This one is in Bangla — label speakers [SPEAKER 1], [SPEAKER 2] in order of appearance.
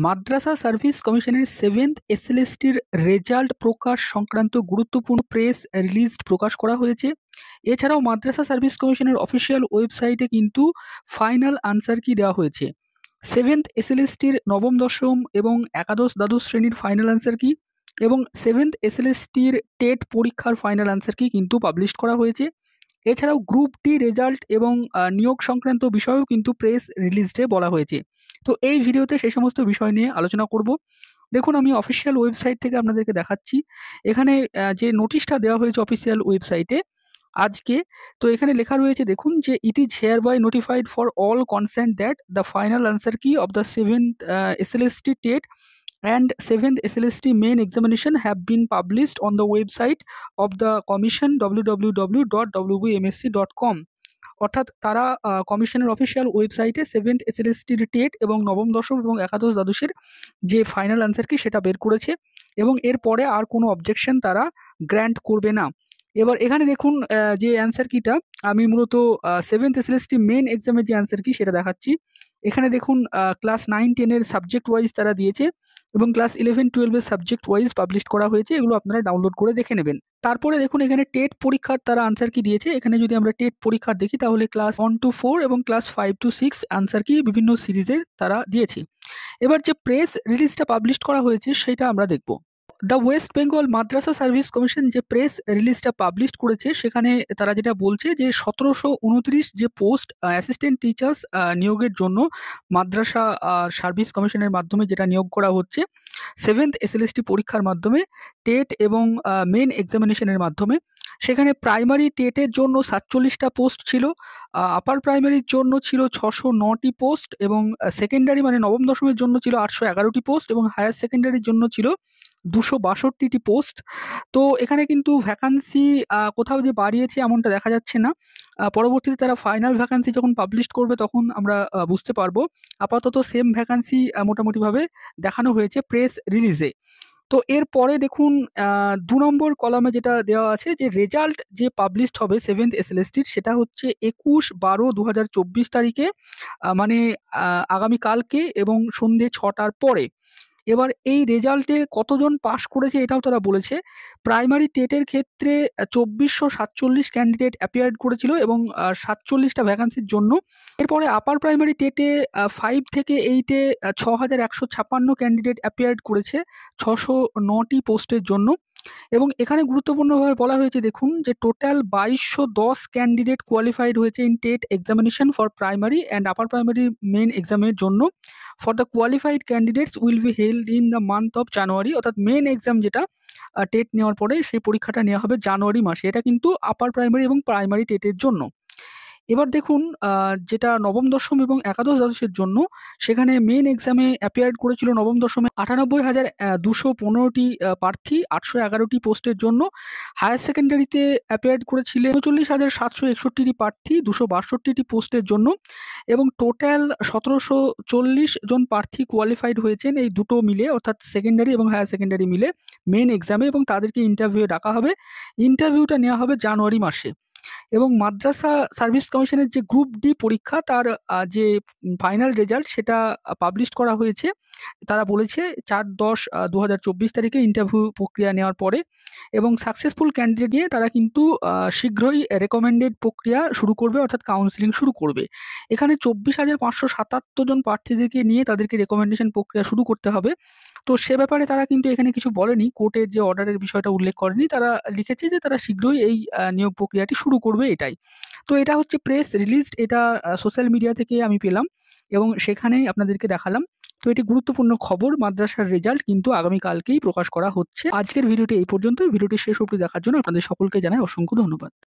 [SPEAKER 1] মাদ্রাসা সার্ভিস কমিশনের 7th এসএলএসটির রেজাল্ট প্রকাশ সংক্রান্ত গুরুত্বপূর্ণ প্রেস রিলিজ প্রকাশ করা হয়েছে। এছাড়াও মাদ্রাসা সার্ভিস কমিশনের অফিসিয়াল ওয়েবসাইটে কিন্তু ফাইনাল আনসার কি দেওয়া হয়েছে। 7th এসএলএসটির নবম দশম এবং একাদশ দ্বাদশ শ্রেণীর ফাইনাল আনসার কি এবং 7th এসএলএসটির টেট পরীক্ষার ফাইনাল আনসার কি কিন্তু পাবলিশ করা হয়েছে। এছাড়াও গ্রুপ ডি রেজাল্ট এবং নিয়োগ সংক্রান্ত বিষয়েও কিন্তু প্রেস রিলিজে বলা হয়েছে। তো এই ভিডিওতে সেই সমস্ত বিষয় নিয়ে আলোচনা করব। দেখুন, আমি অফিসিয়াল ওয়েবসাইট থেকে আপনাদেরকে দেখাচ্ছি। এখানে যে নোটিশটা দেওয়া হয়েছে অফিসিয়াল ওয়েবসাইটে আজকে, তো এখানে লেখা রয়েছে, দেখুন যে it is hereby notified for all concern that the final answer key of the 7th SLST TET and 7th SLST main examination have been published on the website of the commission www.wbmsc.com। অর্থাৎ তারা কমিশনের অফিসিয়াল ওয়েবসাইটে 7th এসএলএসটির টেট এবং নবম দশম এবং একাদশ দ্বাদশের যে ফাইনাল আনসার কি সেটা বের করেছে এবং এরপরে আর কোনো অবজেকশন তারা গ্র্যান্ট করবে না। এবার এখানে দেখুন যে অ্যান্সার কিটা আমি মূলত 7th এসএলএসটি মেন এক্সামের যে অ্যান্সার কি সেটা দেখাচ্ছি। এখানে দেখুন ক্লাস 9-10 সাবজেক্ট ওয়াইজ তারা দিয়েছে এবং ক্লাস 11-12 সাবজেক্ট ওয়াইজ পাবলিশ করা হয়েছে। এগুলো আপনারা ডাউনলোড করে দেখে নেবেন। তারপরে দেখুন এখানে টেট পরীক্ষার তারা আনসার কি দিয়েছে। এখানে যদি আমরা টেট পরীক্ষার দেখি তাহলে ক্লাস 1-4 এবং ক্লাস 5-6 আনসার কি বিভিন্ন সিরিজের তারা দিয়েছে। এবার যে প্রেস রিলিজটা পাবলিশ করা হয়েছে সেটা আমরা দেখব। The West Bengal Madrasa service commission যে প্রেস রিলিজটা পাবলিশ করেছে সেখানে তারা যেটা বলছে যে 1729 যে পোস্ট অ্যাসিস্ট্যান্ট টিচার্স নিয়োগের জন্য মাদ্রাসা সার্ভিস কমিশনের মাধ্যমে যেটা নিয়োগ করা হচ্ছে 7th এসএলএসটি পরীক্ষার মাধ্যমে, টেট এবং মেন এক্সামিনেশনের মাধ্যমে। সেখানে প্রাইমারি টেটের জন্য 47টা পোস্ট ছিল, আপার প্রাইমারির জন্য ছিল 609টি পোস্ট এবং সেকেন্ডারি মানে নবম দশমের জন্য ছিল 811টি পোস্ট এবং হায়ার সেকেন্ডারির জন্য ছিল 262টি পোস্ট। তো এখানে কিন্তু ভ্যাকান্সি কোথাও যে বাড়িয়েছে এমনটা দেখা যাচ্ছে না। পরবর্তীতে তারা ফাইনাল ভ্যাকান্সি যখন পাবলিশ করবে তখন আমরা বুঝতে পারবো। আপাতত সেম ভ্যাকান্সি মোটামুটিভাবে দেখানো হয়েছে প্রেস রিলিজে। তো এরপরে দেখুন 2 নম্বর কলামে যেটা দেওয়া আছে যে রেজাল্ট যে পাবলিশড হবে 7th এসএলএসটির সেটা হচ্ছে 21/12/2024 তারিখে, মানে আগামীকালকে এবং সন্ধ্যে 6টার পরে। এবার এই রেজাল্টে কতজন পাস করেছে এটাও তারা বলেছে। প্রাইমারি টেটের ক্ষেত্রে 2447 ক্যান্ডিডেট অ্যাপিয়ার্ড করেছিল এবং 47টা ভ্যাকান্সির জন্য। এরপরে আপার প্রাইমারি টেটে 5 থেকে 8-এ 6156 ক্যান্ডিডেট অ্যাপিয়ার্ড করেছে 609টি পোস্টের জন্য। এবং এখানে গুরুত্বপূর্ণভাবে বলা হয়েছে, দেখুন যে টোটাল 2210 ক্যান্ডিডেট কোয়ালিফাইড হয়েছে in TET examination for primary and upper primary main এক্সামের জন্য। For the qualified candidates will be held in the month of January. অর্থাৎ মেন এক্সাম যেটা টেট নেওয়ার পরে সেই পরীক্ষাটা নেওয়া হবে জানুয়ারি মাসে। এটা কিন্তু আপার প্রাইমারি এবং প্রাইমারি টেটের জন্য। এবার দেখুন যেটা নবম দশম এবং একাদশ দ্বাদশের জন্য সেখানে মেন এক্সামে অ্যাপিয়ার্ড করেছিল নবম দশমে 98,215টি প্রার্থী 811টি পোস্টের জন্য। হায়ার সেকেন্ডারিতে অ্যাপিয়ার্ড করেছিলেন 39,761টি প্রার্থী 262টি পোস্টের জন্য এবং টোটাল 1740 জন প্রার্থী কোয়ালিফাইড হয়েছেন এই দুটো মিলে, অর্থাৎ সেকেন্ডারি এবং হায়ার সেকেন্ডারি মিলে মেন এক্সামে, এবং তাদেরকে ইন্টারভিউয়ে ডাকা হবে। ইন্টারভিউটা নেওয়া হবে জানুয়ারি মাসে। এবং মাদ্রাসা সার্ভিস কমিশনের যে গ্রুপ ডি পরীক্ষা তার যে ফাইনাল রেজাল্ট সেটা পাবলিশ করা হয়েছে। তারা বলেছে 4/10/2024 তারিখে ইন্টারভিউ প্রক্রিয়া নেওয়ার পরে এবং সাকসেসফুল ক্যান্ডিডেট নিয়ে তারা কিন্তু শীঘ্রই রেকমেন্ডেড প্রক্রিয়া শুরু করবে, অর্থাৎ কাউন্সিলিং শুরু করবে। এখানে 24,577 জন প্রার্থীদেরকে নিয়ে তাদেরকে রেকমেন্ডেশন প্রক্রিয়া শুরু করতে হবে। তো সে ব্যাপারে তারা কিন্তু এখানে কিছু বলেনি, কোর্টের যে অর্ডারের বিষয়টা উল্লেখ করেনি। তারা লিখেছে যে তারা শীঘ্রই এই নিয়োগ প্রক্রিয়াটি শুরু করবে, এটাই। তো এটা হচ্ছে প্রেস রিলিজড, এটা সোশ্যাল মিডিয়া থেকে আমি পেলাম এবং সেখানেই আপনাদেরকে দেখালাম। তো এটি গুরুত্বপূর্ণ খবর, মাদ্রাসার রেজাল্ট কিন্তু আগামীকালকেই প্রকাশ করা হচ্ছে। আজকের ভিডিওটি এই পর্যন্ত। ভিডিওটি শেষ অবধি দেখার জন্য আপনাদের সকলকে জানাই অসংখ্য ধন্যবাদ।